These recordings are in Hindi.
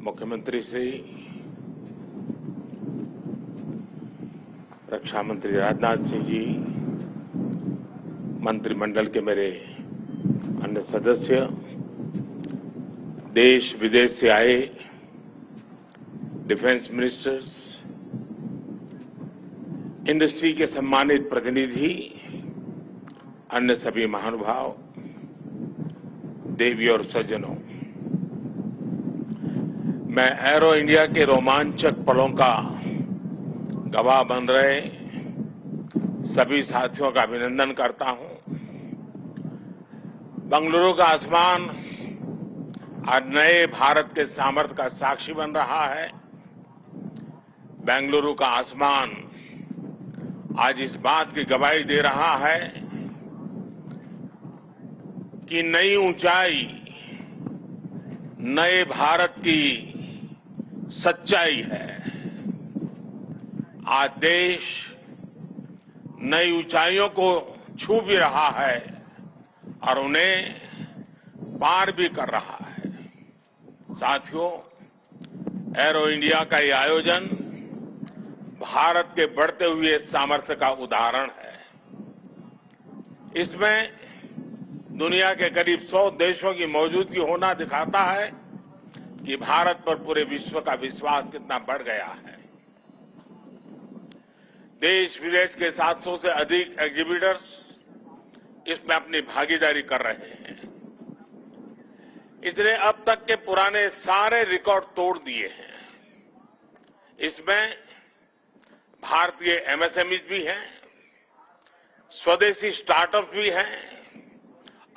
मुख्यमंत्री श्री, रक्षा मंत्री राजनाथ सिंह जी, मंत्रिमंडल के मेरे अन्य सदस्य, देश विदेश से आए डिफेंस मिनिस्टर्स, इंडस्ट्री के सम्मानित प्रतिनिधि, अन्य सभी महानुभाव, देवी और सज्जनों, मैं एरो इंडिया के रोमांचक पलों का गवाह बन रहे सभी साथियों का अभिनंदन करता हूं। बेंगलुरु का आसमान आज नए भारत के सामर्थ्य का साक्षी बन रहा है। बेंगलुरु का आसमान आज इस बात की गवाही दे रहा है कि नई ऊंचाई नए भारत की सच्चाई है। आज देश नई ऊंचाइयों को छू भी रहा है और उन्हें पार भी कर रहा है। साथियों, एरो इंडिया का ये आयोजन भारत के बढ़ते हुए सामर्थ्य का उदाहरण है। इसमें दुनिया के करीब 100 देशों की मौजूदगी होना दिखाता है कि भारत पर पूरे विश्व का विश्वास कितना बढ़ गया है। देश विदेश के 700 से अधिक एग्जीबिटर्स इसमें अपनी भागीदारी कर रहे हैं। इसने अब तक के पुराने सारे रिकॉर्ड तोड़ दिए हैं। इसमें भारतीय एमएसएमईज भी हैं, स्वदेशी स्टार्टअप भी हैं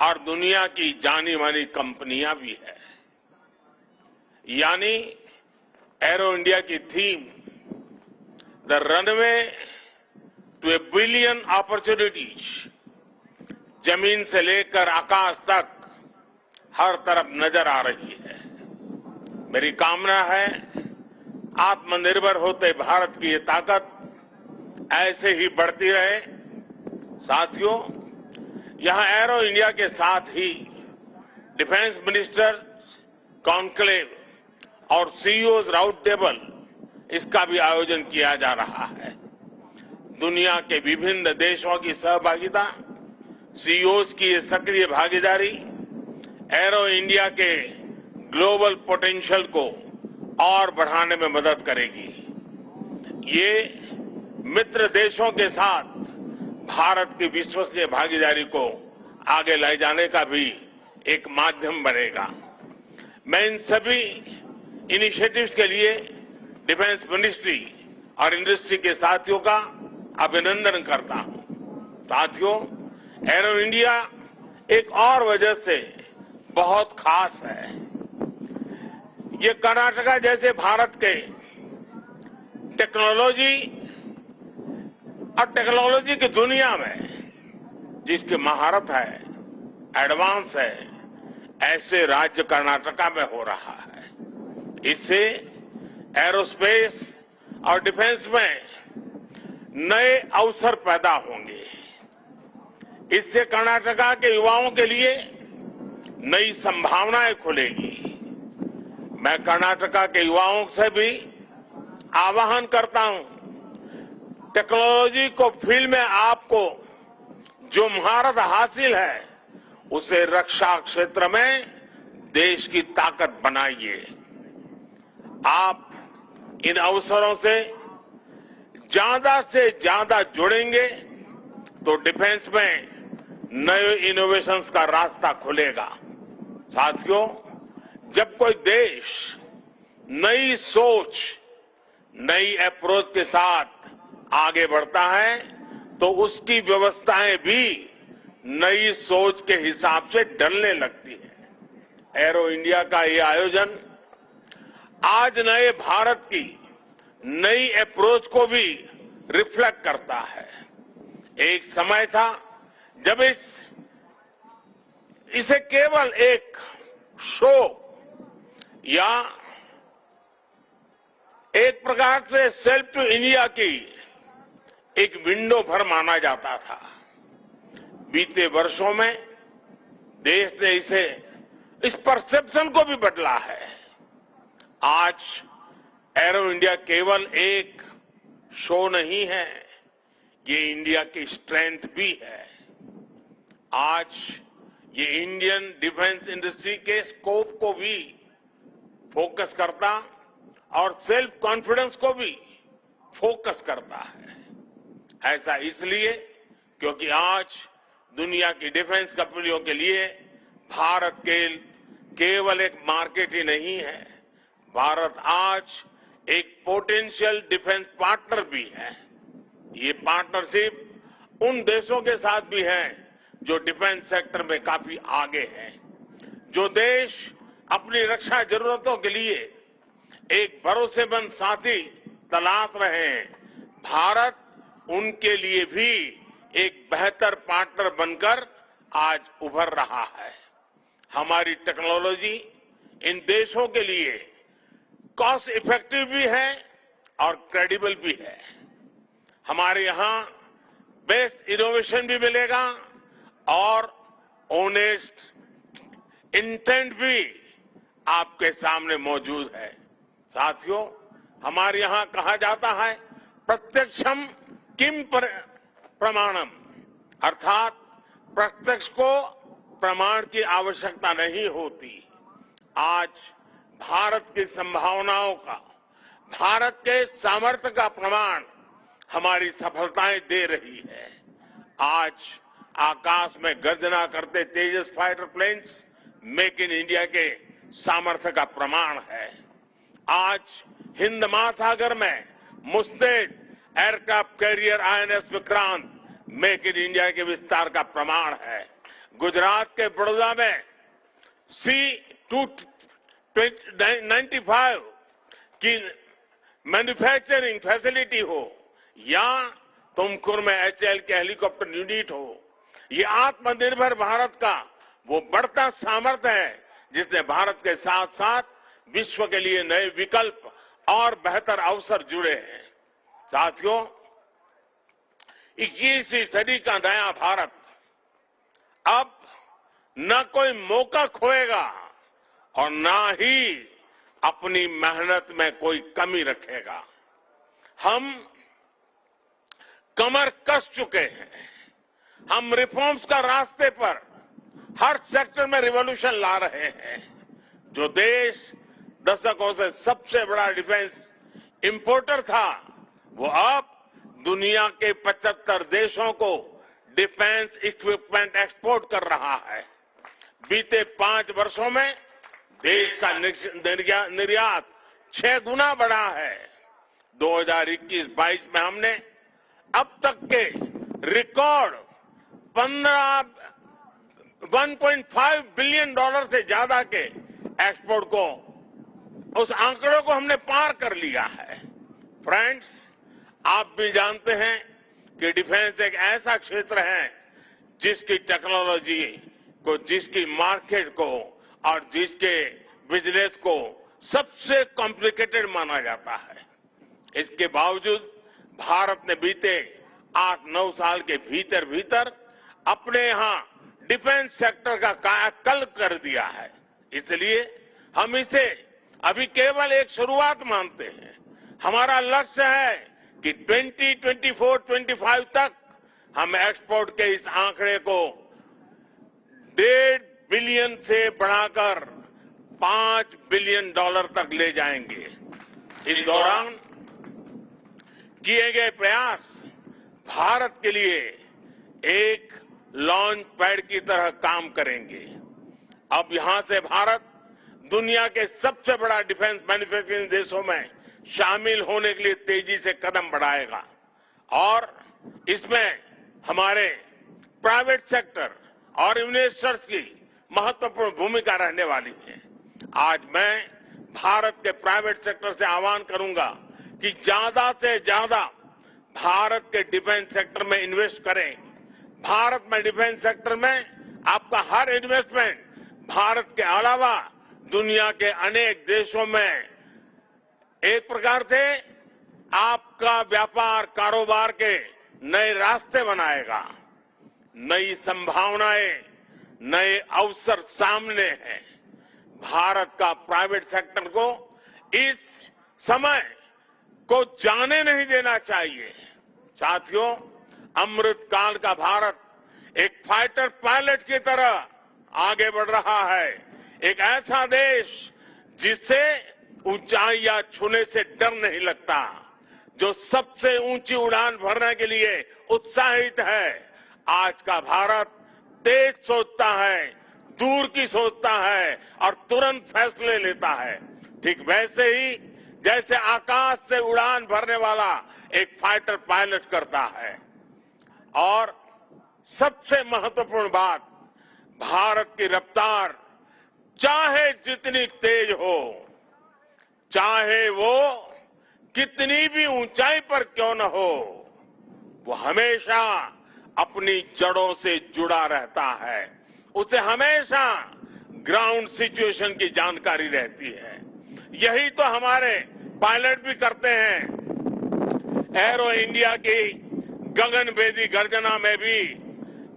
और दुनिया की जानी मानी कंपनियां भी हैं। यानी एरो इंडिया की theme the runway to a billion opportunities, जमीन से लेकर आकाश तक हर तरफ नजर आ रही है। मेरी कामना है आत्मनिर्भर होते भारत की ये ताकत ऐसे ही बढ़ती रहे। साथियों, यहां एरो इंडिया के साथ ही डिफेंस मिनिस्टर्स कॉन्क्लेव और सीईओज राउंड टेबल इसका भी आयोजन किया जा रहा है। दुनिया के विभिन्न देशों की सहभागिता, सीईओज की ये सक्रिय भागीदारी एरो इंडिया के ग्लोबल पोटेंशियल को और बढ़ाने में मदद करेगी। ये मित्र देशों के साथ भारत की विश्वसनीय भागीदारी को आगे ले जाने का भी एक माध्यम बनेगा। मैं इन सभी इनिशिएटिव्स के लिए डिफेंस मिनिस्ट्री और इंडस्ट्री के साथियों का अभिनंदन करता हूं। साथियों, एरो इंडिया एक और वजह से बहुत खास है। ये कर्नाटका जैसे भारत के टेक्नोलॉजी और टेक्नोलॉजी की दुनिया में जिसकी महारत है, एडवांस है, ऐसे राज्य कर्नाटका में हो रहा है। इससे एरोस्पेस और डिफेंस में नए अवसर पैदा होंगे। इससे कर्नाटका के युवाओं के लिए नई संभावनाएं खुलेगी। मैं कर्नाटका के युवाओं से भी आह्वान करता हूं, टेक्नोलॉजी को फील्ड में आपको जो महारत हासिल है उसे रक्षा क्षेत्र में देश की ताकत बनाइए। आप इन अवसरों से ज्यादा जुड़ेंगे तो डिफेंस में नए इनोवेशंस का रास्ता खुलेगा। साथियों, जब कोई देश नई सोच, नई अप्रोच के साथ आगे बढ़ता है तो उसकी व्यवस्थाएं भी नई सोच के हिसाब से ढलने लगती है। एरो इंडिया का ये आयोजन आज नए भारत की नई अप्रोच को भी रिफ्लेक्ट करता है। एक समय था जब इसे केवल एक शो या एक प्रकार से सेल्फ टू इंडिया की एक विंडो भर माना जाता था। बीते वर्षों में देश ने इस परसेप्शन को भी बदला है। आज आज एरो इंडिया केवल एक शो नहीं है, ये इंडिया की स्ट्रेंथ भी है। आज ये इंडियन डिफेंस इंडस्ट्री के स्कोप को भी फोकस करता और सेल्फ कॉन्फिडेंस को भी फोकस करता है। ऐसा इसलिए क्योंकि आज दुनिया की डिफेंस कंपनियों के लिए भारत केवल एक मार्केट ही नहीं है, भारत आज एक पोटेंशियल डिफेंस पार्टनर भी है। ये पार्टनरशिप उन देशों के साथ भी है जो डिफेंस सेक्टर में काफी आगे हैं, जो देश अपनी रक्षा जरूरतों के लिए एक भरोसेमंद साथी तलाश रहे हैं। भारत उनके लिए भी एक बेहतर पार्टनर बनकर आज उभर रहा है। हमारी टेक्नोलॉजी इन देशों के लिए कॉस्ट इफेक्टिव भी है और क्रेडिबल भी है। हमारे यहां बेस्ट इनोवेशन भी मिलेगा और ऑनेस्ट इंटेंट भी आपके सामने मौजूद है। साथियों, हमारे यहां कहा जाता है प्रत्यक्षम किम प्रमाणम, अर्थात प्रत्यक्ष को प्रमाण की आवश्यकता नहीं होती। आज भारत की संभावनाओं का, भारत के सामर्थ्य का प्रमाण हमारी सफलताएं दे रही है। आज आकाश में गर्जना करते Tejas fighter planes make in India के सामर्थ्य का प्रमाण है। आज हिंद महासागर में मुस्तैद aircraft carrier INS Vikrant make in India के विस्तार का प्रमाण है। गुजरात के बड़ौदा में C-295 की मैन्युफैक्चरिंग फैसिलिटी हो या तुमकुर में HAL के हेलीकॉप्टर यूनिट हो, ये आत्मनिर्भर भारत का वो बढ़ता सामर्थ्य है जिसने भारत के साथ साथ विश्व के लिए नए विकल्प और बेहतर अवसर जुड़े हैं। साथियों, 21वीं सदी का नया भारत अब न कोई मौका खोएगा और न ही अपनी मेहनत में कोई कमी रखेगा। हम कमर कस चुके हैं। हम रिफॉर्म्स का रास्ते पर हर सेक्टर में रिवॉल्यूशन ला रहे हैं। जो देश दशकों से सबसे बड़ा डिफेंस इंपोर्टर था, वो अब दुनिया के 75 देशों को डिफेंस इक्विपमेंट एक्सपोर्ट कर रहा है। बीते 5 वर्षों में देश का निर्यात 6 गुना बढ़ा है। 2021-22 में हमने अब तक के रिकॉर्ड 1.5 बिलियन डॉलर से ज्यादा के एक्सपोर्ट को, उस आंकड़ों को हमने पार कर लिया है। फ्रेंड्स, आप भी जानते हैं कि डिफेंस एक ऐसा क्षेत्र है जिसकी टेक्नोलॉजी को, जिसकी मार्केट को और जिसके बिजनेस को सबसे कॉम्प्लिकेटेड माना जाता है। इसके बावजूद भारत ने बीते 8-9 साल के भीतर भीतर अपने यहां डिफेंस सेक्टर का कायाकल्प कर दिया है। इसलिए हम इसे अभी केवल एक शुरुआत मानते हैं। हमारा लक्ष्य है कि 2024-25 तक हम एक्सपोर्ट के इस आंकड़े को 1.5 बिलियन से बढ़ाकर 5 बिलियन डॉलर तक ले जाएंगे। इस दौरान किए गए प्रयास भारत के लिए एक लॉन्च पैड की तरह काम करेंगे। अब यहां से भारत दुनिया के सबसे बड़ा डिफेंस मैन्युफैक्चरिंग देशों में शामिल होने के लिए तेजी से कदम बढ़ाएगा और इसमें हमारे प्राइवेट सेक्टर और इन्वेस्टर्स की महत्वपूर्ण भूमिका रहने वाली है। आज मैं भारत के प्राइवेट सेक्टर से आह्वान करूंगा कि ज्यादा से ज्यादा भारत के डिफेंस सेक्टर में इन्वेस्ट करें। भारत में डिफेंस सेक्टर में आपका हर इन्वेस्टमेंट भारत के अलावा दुनिया के अनेक देशों में एक प्रकार से आपका व्यापार कारोबार के नए रास्ते बनाएगा। नई संभावनाएं, नए अवसर सामने हैं। भारत का प्राइवेट सेक्टर को इस समय को जाने नहीं देना चाहिए। साथियों, अमृत काल का भारत एक फाइटर पायलट की तरह आगे बढ़ रहा है। एक ऐसा देश जिससे ऊंचाइयां छूने से डर नहीं लगता, जो सबसे ऊंची उड़ान भरने के लिए उत्साहित है। आज का भारत तेज सोचता है, दूर की सोचता है और तुरंत फैसले लेता है। ठीक वैसे ही जैसे आकाश से उड़ान भरने वाला एक फाइटर पायलट करता है। और सबसे महत्वपूर्ण बात, भारत की रफ्तार चाहे जितनी तेज हो, चाहे वो कितनी भी ऊंचाई पर क्यों न हो, वो हमेशा अपनी जड़ों से जुड़ा रहता है। उसे हमेशा ग्राउंड सिचुएशन की जानकारी रहती है। यही तो हमारे पायलट भी करते हैं। एरो इंडिया की गगनभेदी गर्जना में भी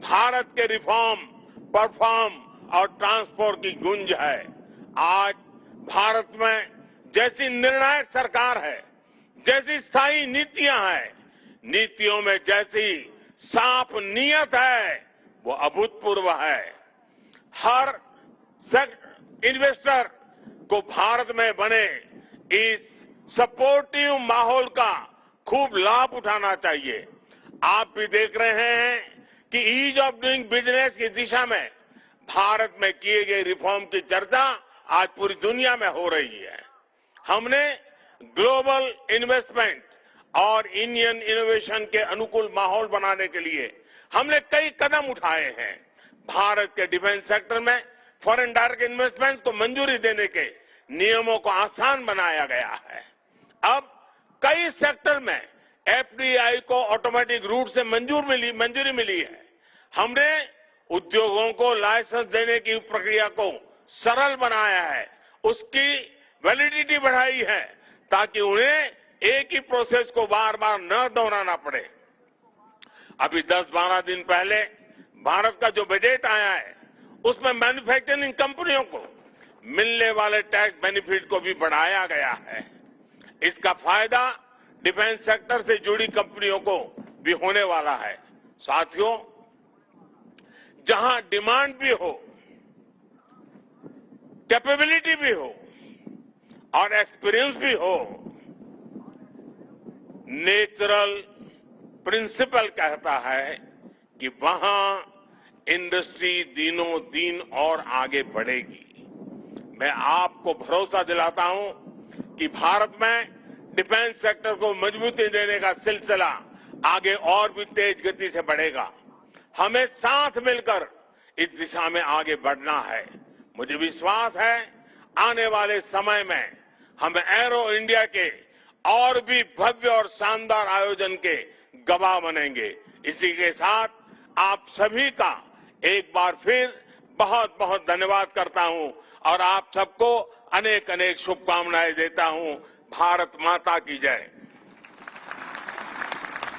भारत के रिफॉर्म, परफॉर्म और ट्रांसपोर्ट की गूंज है। आज भारत में जैसी निर्णायक सरकार है, जैसी स्थायी नीतियां हैं, नीतियों में जैसी साफ नीयत है, वो अभूतपूर्व है। हर इन्वेस्टर को भारत में बने इस सपोर्टिव माहौल का खूब लाभ उठाना चाहिए। आप भी देख रहे हैं कि ईज ऑफ डूइंग बिजनेस की दिशा में भारत में किए गए रिफॉर्म की चर्चा आज पूरी दुनिया में हो रही है। हमने ग्लोबल इन्वेस्टमेंट और इंडियन इनोवेशन के अनुकूल माहौल बनाने के लिए हमने कई कदम उठाए हैं। भारत के डिफेंस सेक्टर में फॉरेन डायरेक्ट इन्वेस्टमेंट को मंजूरी देने के नियमों को आसान बनाया गया है। अब कई सेक्टर में एफडीआई को ऑटोमेटिक रूट से मंजूरी मिली है। हमने उद्योगों को लाइसेंस देने की प्रक्रिया को सरल बनाया है, उसकी वैलिडिटी बढ़ाई है, ताकि उन्हें एक ही प्रोसेस को बार बार न दोहराना पड़े। अभी 10-12 दिन पहले भारत का जो बजट आया है, उसमें मैन्युफैक्चरिंग कंपनियों को मिलने वाले टैक्स बेनिफिट को भी बढ़ाया गया है। इसका फायदा डिफेंस सेक्टर से जुड़ी कंपनियों को भी होने वाला है। साथियों, जहां डिमांड भी हो, कैपेबिलिटी भी हो और एक्सपीरियंस भी हो, नेचुरल प्रिंसिपल कहता है कि वहां इंडस्ट्री दिनों दिन और आगे बढ़ेगी। मैं आपको भरोसा दिलाता हूं कि भारत में डिफेंस सेक्टर को मजबूती देने का सिलसिला आगे और भी तेज गति से बढ़ेगा। हमें साथ मिलकर इस दिशा में आगे बढ़ना है। मुझे विश्वास है आने वाले समय में हम एरो इंडिया के और भी भव्य और शानदार आयोजन के गवाह बनेंगे। इसी के साथ आप सभी का एक बार फिर बहुत बहुत धन्यवाद करता हूं और आप सबको अनेक अनेक शुभकामनाएं देता हूं। भारत माता की जय।